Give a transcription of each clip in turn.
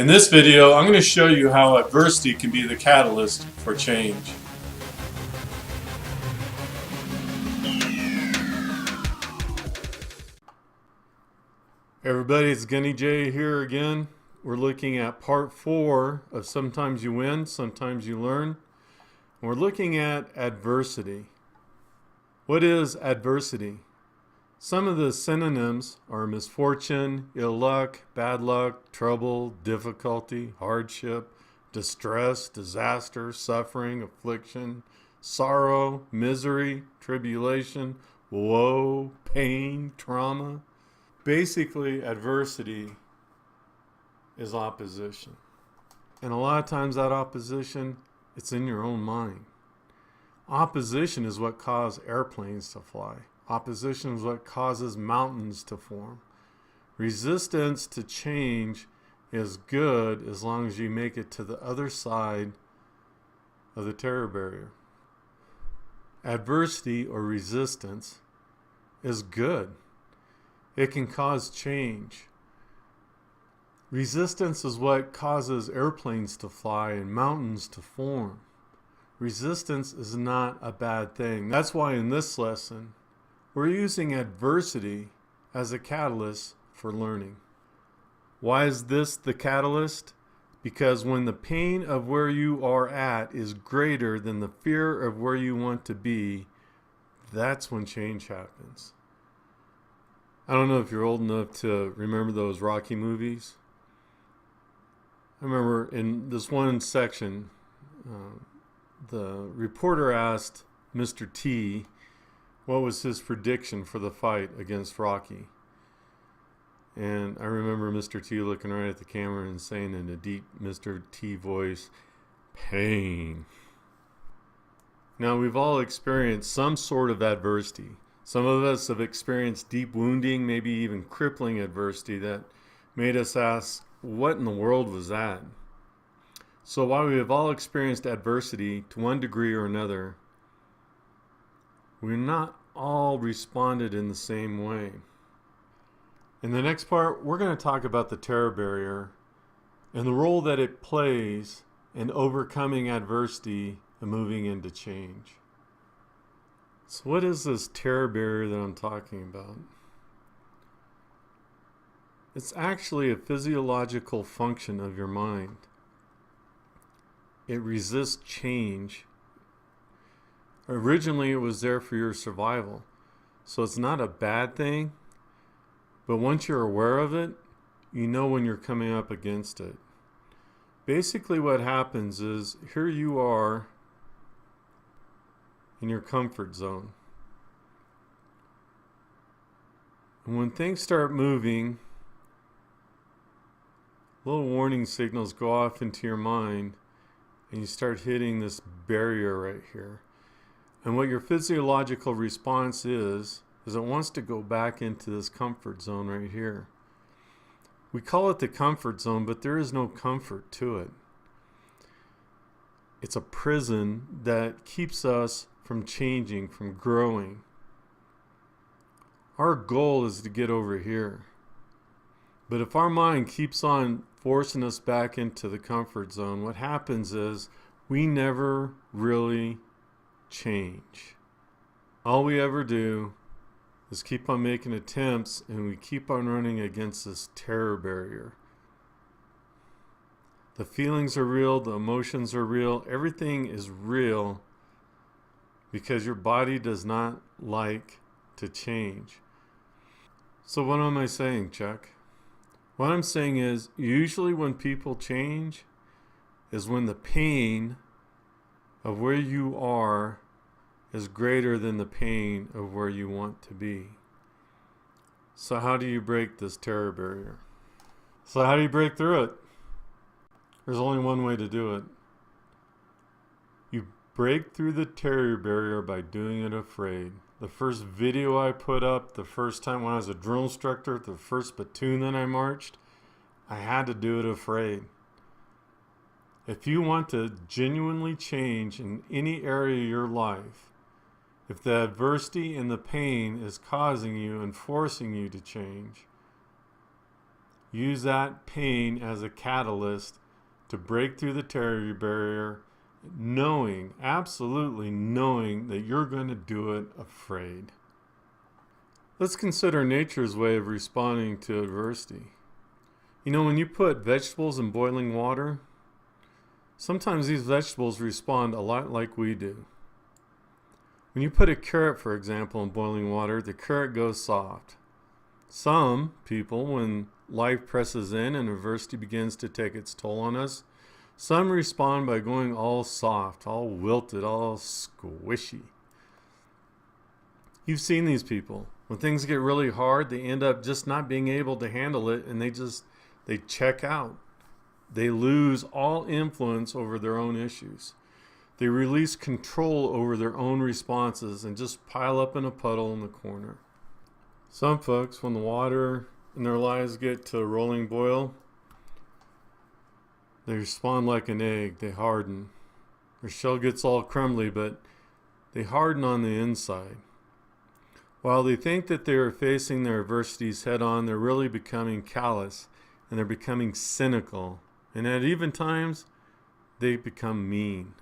In this video, I'm going to show you how adversity can be the catalyst for change. Hey everybody, it's Gunny J here again. We're looking at part 4 of Sometimes You Win, Sometimes You Learn. We're looking at adversity. What is adversity? Some of the synonyms are misfortune, ill luck, bad luck, trouble, difficulty, hardship, distress, disaster, suffering, affliction, sorrow, misery, tribulation, woe, pain, trauma. Basically, adversity is opposition. And a lot of times that opposition, it's in your own mind. Opposition is what causes airplanes to fly. Opposition is what causes mountains to form. Resistance to change is good as long as you make it to the other side of the terror barrier. Adversity or resistance is good. It can cause change. Resistance is what causes airplanes to fly and mountains to form. Resistance is not a bad thing. That's why in this lesson, we're using adversity as a catalyst for learning. Why is this the catalyst? Because when the pain of where you are at is greater than the fear of where you want to be, that's when change happens. I don't know if you're old enough to remember those Rocky movies. I remember in this one section, the reporter asked Mr. T what was his prediction for the fight against Rocky. And I remember Mr. T looking right at the camera and saying in a deep Mr. T voice, "Pain." Now we've all experienced some sort of adversity. Some of us have experienced deep wounding, maybe even crippling adversity that made us ask, what in the world was that? So while we have all experienced adversity to one degree or another, we're not all responded in the same way. In the next part, we're going to talk about the terror barrier and the role that it plays in overcoming adversity and moving into change. So what is this terror barrier that I'm talking about? It's actually a physiological function of your mind. It resists change. Originally, it was there for your survival. So it's not a bad thing, but once you're aware of it, you know when you're coming up against it. Basically what happens is, here you are in your comfort zone. And when things start moving, little warning signals go off into your mind and you start hitting this barrier right here. And what your physiological response is it wants to go back into this comfort zone right here. We call it the comfort zone, but there is no comfort to it. It's a prison that keeps us from changing, from growing. Our goal is to get over here. But if our mind keeps on forcing us back into the comfort zone, what happens is we never really change. All we ever do is keep on making attempts, and we keep on running against this terror barrier. The feelings are real, the emotions are real, everything is real because your body does not like to change. So what am I saying, Chuck? What I'm saying is, usually when people change is when the pain of where you are is greater than the pain of where you want to be. So how do you break this terror barrier? So how do you break through it? There's only one way to do it. You break through the terror barrier by doing it afraid. The first video I put up, the first time when I was a drill instructor, the first platoon that I marched, I had to do it afraid. If you want to genuinely change in any area of your life, if the adversity and the pain is causing you and forcing you to change, use that pain as a catalyst to break through the terror barrier, knowing, absolutely knowing that you're going to do it afraid. Let's consider nature's way of responding to adversity. You know, when you put vegetables in boiling water, sometimes these vegetables respond a lot like we do. When you put a carrot, for example, in boiling water, the carrot goes soft. Some people, when life presses in and adversity begins to take its toll on us, some respond by going all soft, all wilted, all squishy. You've seen these people. When things get really hard, they end up just not being able to handle it, and they check out. They lose all influence over their own issues. They release control over their own responses and just pile up in a puddle in the corner. Some folks, when the water in their lives get to a rolling boil, they respond like an egg. They harden. Their shell gets all crumbly, but they harden on the inside. While they think that they are facing their adversities head on, they're really becoming callous and they're becoming cynical. And at even times, they become mean.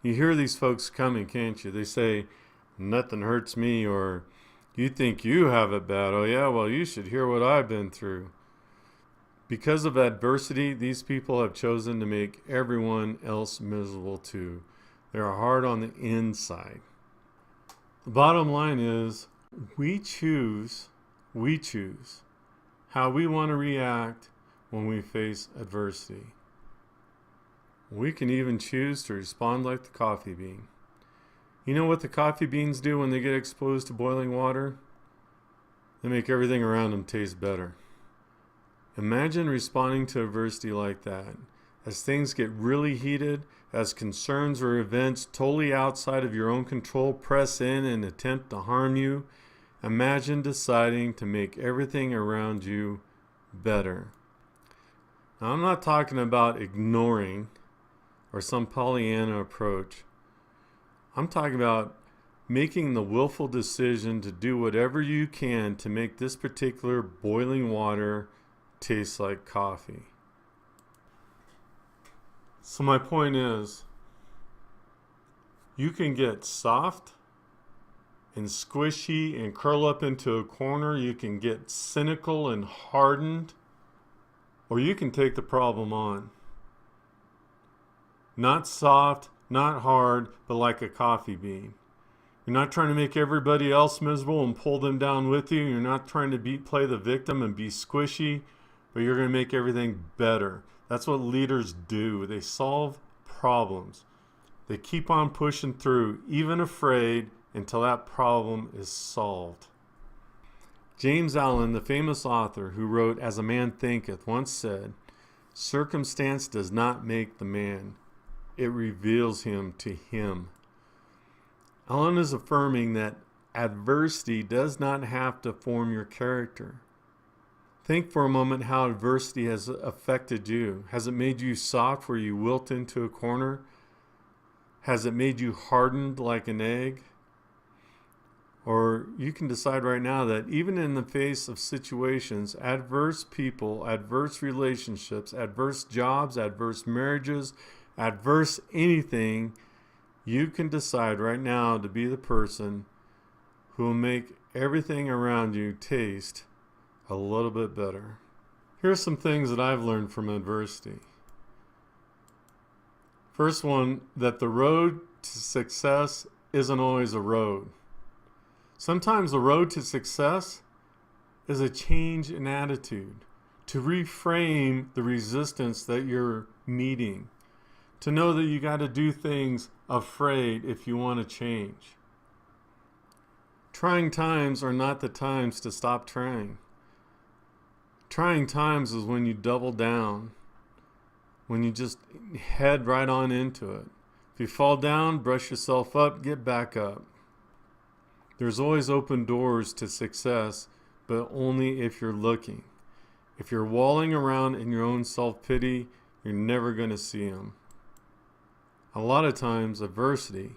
You hear these folks coming, can't you? They say, nothing hurts me, or you think you have it bad. Oh yeah, well, you should hear what I've been through. Because of adversity, these people have chosen to make everyone else miserable too. They're hard on the inside. The bottom line is, we choose how we want to react when we face adversity. We can even choose to respond like the coffee bean. You know what the coffee beans do when they get exposed to boiling water? They make everything around them taste better. Imagine responding to adversity like that. As things get really heated, as concerns or events totally outside of your own control press in and attempt to harm you, imagine deciding to make everything around you better. Now, I'm not talking about ignoring or some Pollyanna approach. I'm talking about making the willful decision to do whatever you can to make this particular boiling water taste like coffee. So my point is, you can get soft and squishy and curl up into a corner. You can get cynical and hardened, or you can take the problem on. Not soft, not hard, but like a coffee bean. You're not trying to make everybody else miserable and pull them down with you. You're not trying to play the victim and be squishy, but you're going to make everything better. That's what leaders do. They solve problems. They keep on pushing through, even afraid, until that problem is solved. James Allen, the famous author who wrote As a Man Thinketh, once said, "Circumstance does not make the man. It reveals him to him." Allen is affirming that adversity does not have to form your character. Think for a moment how adversity has affected you. Has it made you soft where you wilt into a corner? Has it made you hardened like an egg? Or you can decide right now that even in the face of situations, adverse people, adverse relationships, adverse jobs, adverse marriages, adverse anything, you can decide right now to be the person who will make everything around you taste a little bit better. Here's some things that I've learned from adversity. First one, that the road to success isn't always a road. Sometimes the road to success is a change in attitude, to reframe the resistance that you're meeting, to know that you got to do things afraid if you want to change. Trying times are not the times to stop trying. Trying times is when you double down, when you just head right on into it. If you fall down, brush yourself up, get back up. There's always open doors to success, but only if you're looking. If you're walling around in your own self-pity, you're never going to see them. A lot of times, adversity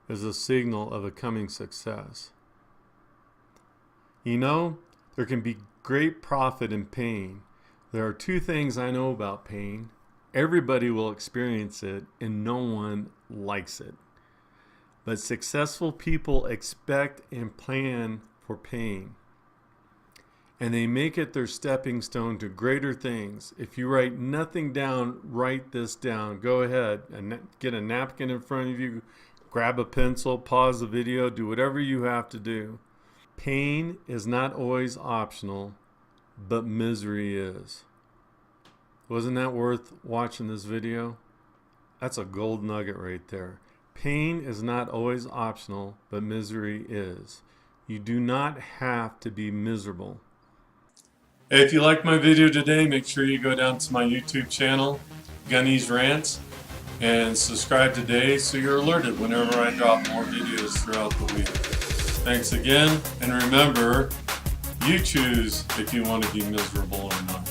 is a signal of a coming success. You know, there can be great profit in pain. There are two things I know about pain. Everybody will experience it, and no one likes it. But successful people expect and plan for pain. And they make it their stepping stone to greater things. If you write nothing down, write this down. Go ahead and get a napkin in front of you, grab a pencil, pause the video, do whatever you have to do. Pain is not always optional, but misery is. Wasn't that worth watching this video? That's a gold nugget right there. Pain is not always optional, but misery is. You do not have to be miserable. Hey, if you liked my video today, make sure you go down to my YouTube channel, Gunny's Rants, and subscribe today so you're alerted whenever I drop more videos throughout the week. Thanks again, and remember, you choose if you want to be miserable or not.